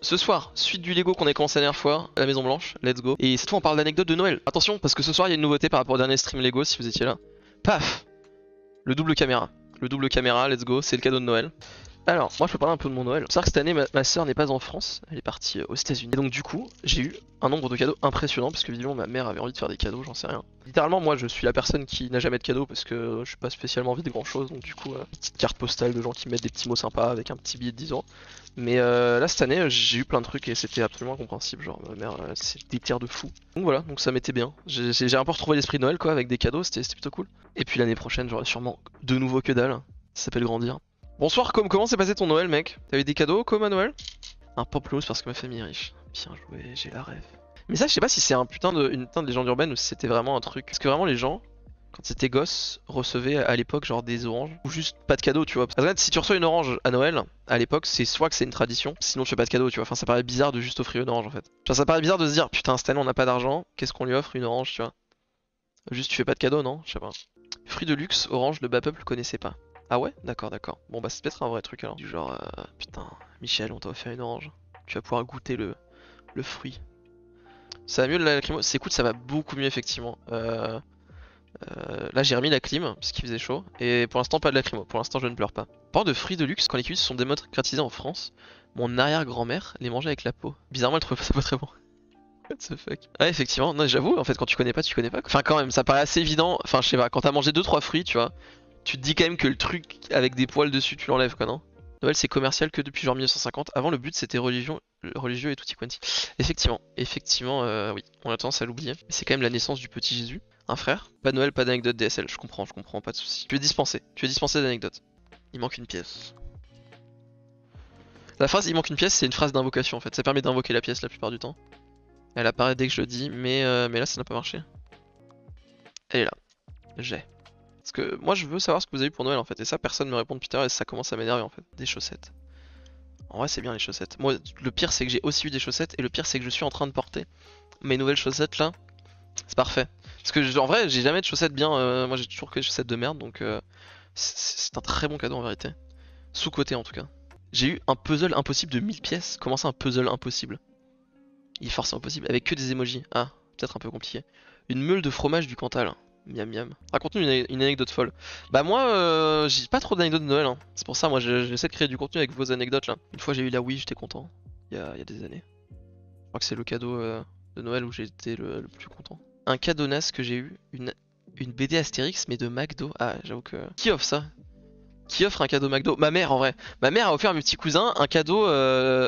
Ce soir, suite du Lego qu'on a commencé la dernière fois, à la Maison Blanche, let's go. Et cette fois on parle d'anecdotes de Noël. Attention, parce que ce soir il y a une nouveauté par rapport au dernier stream Lego si vous étiez là. Paf! Le double caméra. Le double caméra, let's go, c'est le cadeau de Noël. Alors, moi je peux parler un peu de mon Noël. C'est vrai que cette année, ma soeur n'est pas en France, elle est partie aux États-Unis. Et donc, du coup, j'ai eu un nombre de cadeaux impressionnant parce que visiblement ma mère avait envie de faire des cadeaux, j'en sais rien. Littéralement, moi je suis la personne qui n'a jamais de cadeaux parce que je suis pas spécialement envie de grand chose. Donc, du coup, petite carte postale de gens qui mettent des petits mots sympas avec un petit billet de 10 euros. Mais là, cette année, j'ai eu plein de trucs et c'était absolument incompréhensible. Genre, ma mère, c'est des tiers de fou. Donc voilà, donc ça m'était bien. J'ai un peu retrouvé l'esprit de Noël quoi, avec des cadeaux, c'était plutôt cool. Et puis l'année prochaine, j'aurai sûrement de nouveau que dalle. Ça s'appelle grandir. Bonsoir Com, comment s'est passé ton Noël mec? T'as eu des cadeaux Com à Noël? Un pamplemousse parce que ma famille est riche. Bien joué, j'ai la rêve. Mais ça je sais pas si c'est un une putain de légende urbaine ou si c'était vraiment un truc. Parce que vraiment les gens, quand c'était gosse, recevaient à l'époque genre des oranges. Ou juste pas de cadeaux tu vois. Parce que si tu reçois une orange à Noël, à l'époque c'est soit que c'est une tradition, sinon tu fais pas de cadeau tu vois. Enfin ça paraît bizarre de juste offrir une orange en fait. Enfin ça paraît bizarre de se dire putain cette année on n'a pas d'argent, qu'est-ce qu'on lui offre une orange tu vois. Juste tu fais pas de cadeau non? Je sais pas. Fruits de luxe, orange, le bas peuple connaissait pas. Ah ouais? D'accord, d'accord. Bon bah c'est peut-être un vrai truc alors. Du genre, putain, Michel, on t'a offert une orange. Tu vas pouvoir goûter le fruit. Ça va mieux la lacrymo? Écoute, ça va beaucoup mieux effectivement. Là j'ai remis la clim parce qu'il faisait chaud. Et pour l'instant pas de lacrymo, pour l'instant je ne pleure pas. Parlant de fruits de luxe, quand les cuisses sont démocratisées en France, mon arrière-grand-mère les mangeait avec la peau. Bizarrement elle trouvait ça pas très bon. What the fuck? Ouais effectivement, non j'avoue, en fait quand tu connais pas, tu connais pas. Enfin quand même, ça paraît assez évident. Enfin je sais pas, quand t'as mangé deux trois fruits, tu vois, tu te dis quand même que le truc avec des poils dessus, tu l'enlèves quoi, non? Noël c'est commercial que depuis genre 1950. Avant le but c'était religieux et tutti quanti. Effectivement, effectivement, oui, on a tendance à l'oublier. Mais c'est quand même la naissance du petit Jésus. Un frère. Pas de Noël, pas d'anecdote DSL. Je comprends, pas de soucis. Tu es dispensé d'anecdotes. Il manque une pièce. La phrase il manque une pièce, c'est une phrase d'invocation en fait. Ça permet d'invoquer la pièce la plupart du temps. Elle apparaît dès que je le dis, mais là ça n'a pas marché. Elle est là. J'ai. Parce que moi je veux savoir ce que vous avez eu pour Noël en fait. Et ça personne me répond depuis tout à l'heure et ça commence à m'énerver en fait. Des chaussettes. En vrai c'est bien les chaussettes. Moi le pire c'est que j'ai aussi eu des chaussettes et le pire c'est que je suis en train de porter mes nouvelles chaussettes là. C'est parfait. Parce que en vrai j'ai jamais de chaussettes bien. Moi j'ai toujours que des chaussettes de merde donc c'est un très bon cadeau en vérité. Sous-côté en tout cas. J'ai eu un puzzle impossible de 1000 pièces. Comment ça un puzzle impossible? Il est forcément impossible avec que des emojis. Ah, peut-être un peu compliqué. Une meule de fromage du Cantal. Miam miam. Raconte-nous une anecdote folle. Bah moi, j'ai pas trop d'anecdotes de Noël. Hein. C'est pour ça, moi, j'essaie de créer du contenu avec vos anecdotes là. Une fois, j'ai eu la Wii, j'étais content. Il y a des années. Je crois que c'est le cadeau de Noël où j'ai été le plus content. Un cadeau NAS que j'ai eu, une BD Astérix, mais de McDo. Ah, j'avoue que... Qui offre ça? Qui offre un cadeau McDo? Ma mère en vrai. Ma mère a offert à mes petits cousins un cadeau,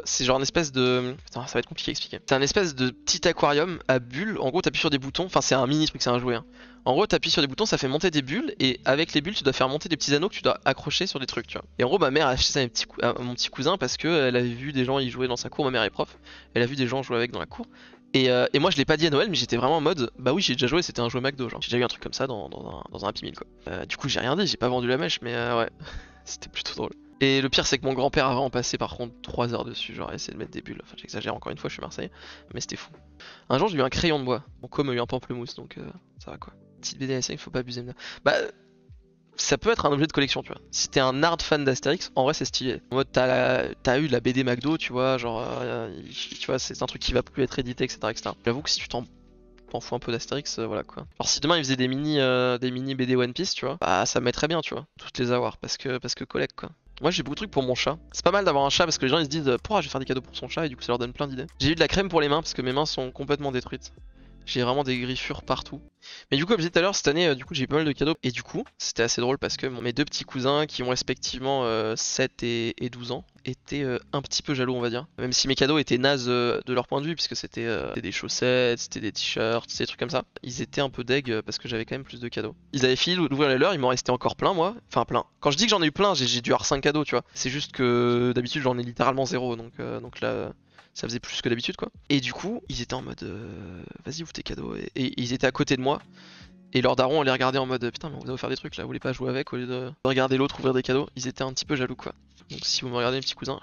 c'est genre une espèce de... Putain, ça va être compliqué à expliquer. C'est un espèce de petit aquarium à bulles. En gros, t'appuies sur des boutons, enfin c'est un mini truc, c'est un jouet. Hein. En gros, t'appuies sur des boutons, ça fait monter des bulles, et avec les bulles, tu dois faire monter des petits anneaux que tu dois accrocher sur des trucs, tu vois. Et en gros, ma mère a acheté ça à mon petit cousin parce que elle avait vu des gens y jouer dans sa cour. Ma mère est prof, elle a vu des gens jouer avec dans la cour. Et moi je l'ai pas dit à Noël mais j'étais vraiment en mode bah oui j'ai déjà joué c'était un jouet McDo genre j'ai déjà eu un truc comme ça dans un Happy Meal quoi. Du coup j'ai rien dit j'ai pas vendu la mèche mais ouais c'était plutôt drôle. Et le pire c'est que mon grand-père a vraiment passé par contre 3 heures dessus, genre à essayer de mettre des bulles. Enfin j'exagère encore une fois, je suis Marseillais, mais c'était fou. Un jour j'ai eu un crayon de bois. Mon com a eu un pamplemousse donc ça va quoi. Petite BD il faut pas abuser de là. Bah ça peut être un objet de collection tu vois. Si t'es un hard fan d'Astérix, en vrai c'est stylé. En mode t'as eu la BD McDo tu vois, genre tu vois c'est un truc qui va plus être édité etc. J'avoue que si tu t'en fous un peu d'Astérix, voilà quoi. Alors si demain ils faisaient des mini BD One Piece, tu vois, bah ça me mettrait bien, tu vois, toutes les avoir, parce que collègue quoi. Moi j'ai beaucoup de trucs pour mon chat. C'est pas mal d'avoir un chat parce que les gens ils se disent pourquoi je vais faire des cadeaux pour son chat et du coup ça leur donne plein d'idées. J'ai eu de la crème pour les mains parce que mes mains sont complètement détruites. J'ai vraiment des griffures partout. Mais du coup, comme je disais tout à l'heure, cette année, du coup, j'ai eu pas mal de cadeaux. Et du coup, c'était assez drôle parce que mes deux petits cousins, qui ont respectivement 7 et 12 ans, étaient un petit peu jaloux, on va dire. Même si mes cadeaux étaient nazes de leur point de vue, puisque c'était des chaussettes, c'était des t-shirts, c'était des trucs comme ça. Ils étaient un peu deg parce que j'avais quand même plus de cadeaux. Ils avaient fini d'ouvrir les leurs, il m'en restait encore plein, moi. Enfin, plein. Quand je dis que j'en ai eu plein, j'ai dû avoir 5 cadeaux, tu vois. C'est juste que d'habitude, j'en ai littéralement zéro. Donc là, ça faisait plus que d'habitude quoi. Et du coup, ils étaient en mode vas-y ouvre tes cadeaux et ils étaient à côté de moi et leurs darons on les regardait en mode putain mais on vous a offert des trucs là, vous voulez pas jouer avec au lieu de regarder l'autre ouvrir des cadeaux. Ils étaient un petit peu jaloux quoi. Donc si vous me regardez mes petits cousins,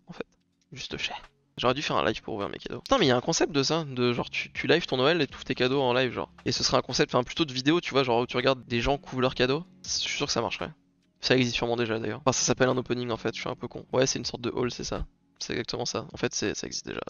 en fait, juste cher. J'aurais dû faire un live pour ouvrir mes cadeaux. Putain mais il y a un concept de ça, de genre tu live ton Noël et tu ouvres tes cadeaux en live genre. Et ce serait un concept, enfin plutôt de vidéo tu vois, genre où tu regardes des gens qui ouvrent leurs cadeaux. Je suis sûr que ça marcherait. Ça existe sûrement déjà d'ailleurs. Enfin ça s'appelle un opening en fait, je suis un peu con. Ouais c'est une sorte de haul c'est ça. C'est exactement ça. En fait, ça existe déjà.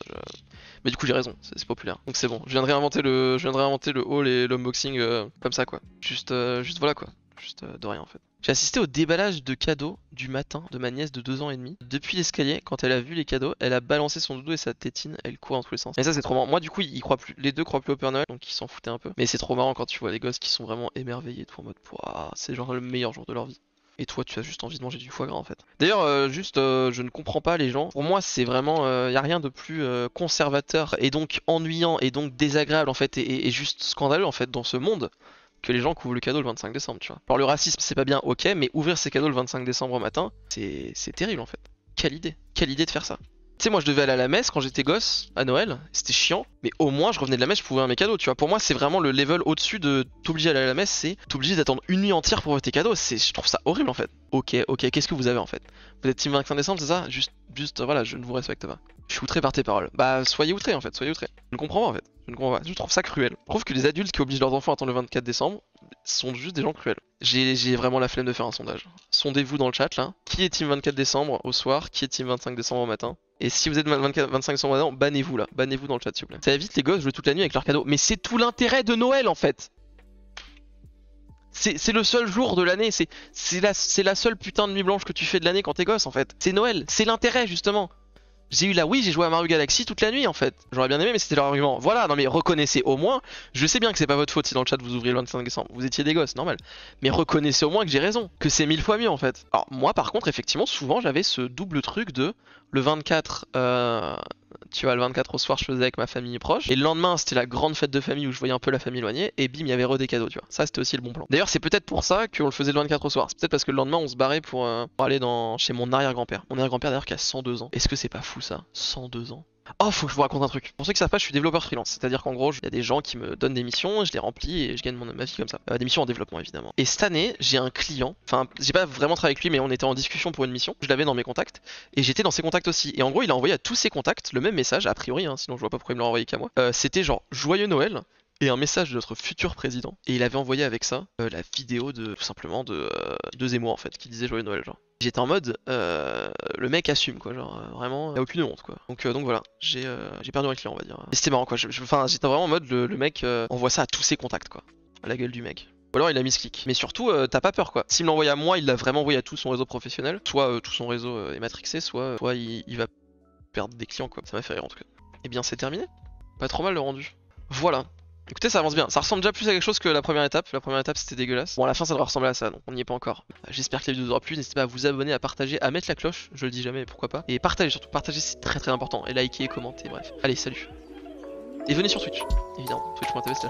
Mais du coup, j'ai raison, c'est populaire. Donc c'est bon. Je viens de réinventer le haul et l'unboxing comme ça, quoi. Juste voilà, quoi. Juste de rien, en fait. J'ai assisté au déballage de cadeaux du matin de ma nièce de 2 ans et demi. Depuis l'escalier, quand elle a vu les cadeaux, elle a balancé son doudou et sa tétine, elle court dans tous les sens. Et ça, c'est trop marrant. Moi, du coup, ils croient plus. Les deux croient plus au Père Noël, donc ils s'en foutaient un peu. Mais c'est trop marrant quand tu vois les gosses qui sont vraiment émerveillés, tout en mode, pouah, c'est genre le meilleur jour de leur vie. Et toi, tu as juste envie de manger du foie gras en fait. D'ailleurs, je ne comprends pas les gens. Pour moi, c'est vraiment, y a rien de plus conservateur et donc ennuyant et donc désagréable en fait et juste scandaleux en fait dans ce monde que les gens qui ouvrent le cadeau le 25 décembre, tu vois. Alors le racisme, c'est pas bien, ok, mais ouvrir ses cadeaux le 25 décembre au matin, c'est terrible en fait. Quelle idée de faire ça. Tu sais, moi je devais aller à la messe quand j'étais gosse à Noël, c'était chiant, mais au moins je revenais de la messe, je pouvais ouvrir mes cadeaux, tu vois. Pour moi, c'est vraiment le level au-dessus de t'obliger à aller à la messe, c'est t'obliger d'attendre une nuit entière pour ouvrir tes cadeaux. Je trouve ça horrible en fait. Ok, qu'est-ce que vous avez en fait? Vous êtes team 25 décembre, c'est ça? Juste, voilà, je ne vous respecte pas. Je suis outré par tes paroles. Bah, soyez outré en fait, soyez outré. Je ne comprends pas en fait. Je ne comprends pas. Je trouve ça cruel. Je trouve que les adultes qui obligent leurs enfants à attendre le 24 décembre sont juste des gens cruels. J'ai vraiment la flemme de faire un sondage. Sondez-vous dans le chat là. Qui est team 24 décembre au soir? Qui est team 25 décembre au matin? Et si vous êtes 25 décembre au matin, bannez-vous là. Bannez-vous dans le chat s'il vous plaît. Ça évite les gosses de jouer toute la nuit avec leurs cadeaux. Mais c'est tout l'intérêt de Noël en fait. C'est le seul jour de l'année. C'est la seule putain de nuit blanche que tu fais de l'année quand t'es gosse en fait. C'est Noël. C'est l'intérêt justement. J'ai joué à Mario Galaxy toute la nuit en fait. J'aurais bien aimé, mais c'était leur argument. Voilà, non mais reconnaissez au moins. Je sais bien que c'est pas votre faute si dans le chat vous ouvrez le 25 décembre. Vous étiez des gosses, normal. Mais reconnaissez au moins que j'ai raison. Que c'est 1000 fois mieux en fait. Alors moi par contre, effectivement, souvent j'avais ce double truc de le 24. Tu vois, le 24 au soir, je faisais avec ma famille proche. Et le lendemain, c'était la grande fête de famille où je voyais un peu la famille éloignée. Et bim, il y avait re des cadeaux, tu vois. Ça, c'était aussi le bon plan. D'ailleurs, c'est peut-être pour ça qu'on le faisait le 24 au soir. C'est peut-être parce que le lendemain, on se barrait pour aller chez mon arrière-grand-père. Mon arrière-grand-père, d'ailleurs, qui a 102 ans. Est-ce que c'est pas fou ça? 102 ans. Oh, faut que je vous raconte un truc. Pour ceux qui savent pas, je suis développeur freelance. C'est-à-dire qu'en gros, il y a des gens qui me donnent des missions, je les remplis et je gagne ma vie comme ça. Des missions en développement, évidemment. Et cette année, j'ai un client. Enfin, j'ai pas vraiment travaillé avec lui, mais on était en discussion pour une mission. Je l'avais dans mes contacts. Et j'étais dans ses contacts aussi. Et en gros, il a envoyé à tous ses contacts le même message, a priori, hein, sinon je vois pas pourquoi il me l'a envoyé qu'à moi. C'était genre Joyeux Noël et un message de notre futur président. Et il avait envoyé avec ça la vidéo tout simplement de Zemmour en fait, qui disait Joyeux Noël, genre. J'étais en mode, le mec assume quoi, genre vraiment, il a aucune honte quoi. Donc voilà, j'ai perdu un client on va dire. Et c'était marrant quoi, enfin j'étais vraiment en mode, le mec envoie ça à tous ses contacts quoi, à la gueule du mec. Ou alors il a mis ce clic. Mais surtout, t'as pas peur quoi. S'il me l'envoie à moi, il l'a vraiment envoyé à tout son réseau professionnel. Soit tout son réseau est matrixé, soit il va perdre des clients quoi. Ça m'a fait rire en tout cas. Et bien c'est terminé. Pas trop mal le rendu. Voilà. Écoutez, ça avance bien. Ça ressemble déjà plus à quelque chose que la première étape. La première étape c'était dégueulasse. Bon, à la fin ça devrait ressembler à ça, donc on n'y est pas encore. J'espère que la vidéo vous aura plu. N'hésitez pas à vous abonner, à partager, à mettre la cloche. Je le dis jamais, pourquoi pas. Et partager surtout. Partager c'est très important. Et liker, commenter, bref. Allez, salut. Et venez sur Twitch, évidemment. Twitch.tv/.